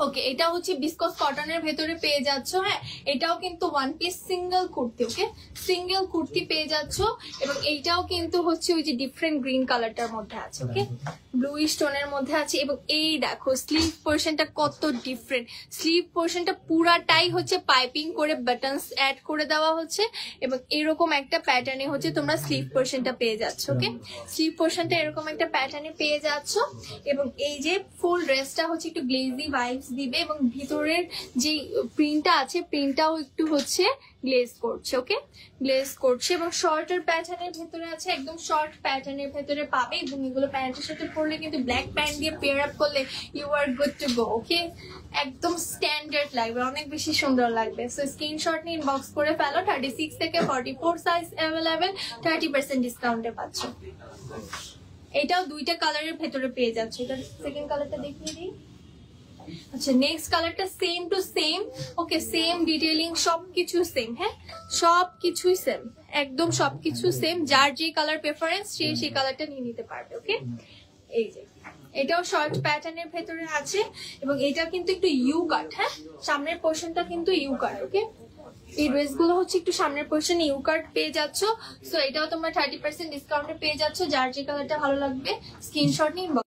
ওকে, এটা হচ্ছে বিসকস কটনের ভেতরে পেয়ে যাচ্ছ। হ্যাঁ, এটাও কিন্তু ওয়ান পিস সিঙ্গেল কুর্তি। ওকে, সিঙ্গেল কুর্তি পেয়ে যাচ্ছ এবং এইটাও কিন্তু হচ্ছে ওই যে ডিফারেন্ট গ্রিন কালারটার মধ্যে আছে। ওকে, ব্লুইশ টোনের মধ্যে আছে এবং এই দেখো স্লিভ পোর্শনটা কত ডিফারেন্ট। স্লিভ পোর্শনটা পুরাটাই হচ্ছে পাইপিং করে বাটনস অ্যাড করে দেওয়া হচ্ছে এবং এরকম একটা প্যাটার্নে হচ্ছে তোমরা স্লিভ পোর্শনটা পেয়ে যাচ্ছ। ওকে, স্লিভ পোর্শনটা এরকম একটা প্যাটার্নে পেয়ে যাচ্ছ এবং এই যে ফুল ড্রেসটা হচ্ছে একটু গ্লেজি ভাইবস দিবে এবং ভিতরের যে প্রিন্টটা আছে প্রিন্টটাও একটু হচ্ছে গ্লেজ করছে। ওকে, গ্লেজ করছে এবং শর্টের প্যাটার্নের ভেতরে আছে, একদম শর্ট প্যাটার্নের ভেতরে পাবে এবং এগুলো প্যান্টের সাথে পরলে কিন্তু ব্ল্যাক প্যান্ট দিয়ে পেয়ার আপ করলে you are good to go. Okay, একদম স্ট্যান্ডার্ড লাগবে, অনেক বেশি সুন্দর লাগবে। সো স্ক্রিনশট নিয়ে ইনবক্স করে ফেলো। 36 থেকে 44 সাইজ অ্যাভেলেবেল, 30% ডিসকাউন্টে পাচ্ছ। এটাও দুইটা কালারের ভেতরে পেয়ে যাচ্ছে। এটা সেকেন্ড কালারটা দেখিয়ে দিই। আচ্ছা, নেক্সট কালারটা same to same. Okay, same detailing সবকিছু সেম। হ্যাঁ, সবকিছুই সেম, একদম সবকিছু সেম। যার যে কালার প্রেফারেন্স সে সেই কালারটা নিয়ে নিতে পারবে। ওকে, এই যে এটাও শর্ট প্যাটার্নের ভেতরে আছে এবং এটা কিন্তু একটু ইউ কাট। হ্যাঁ, সামনের পোর্শনটা কিন্তু ইউ কাট। ওকে, এই ড্রেসগুলো হচ্ছে একটু সামনের পোর্শন ইউ কাট পেয়ে যাচ্ছ। সো এটাও তোমরা 30% ডিসকাউন্টে পেয়ে যাচ্ছ। যার যে কালারটা ভালো লাগবে স্ক্রিনশট নিয়ে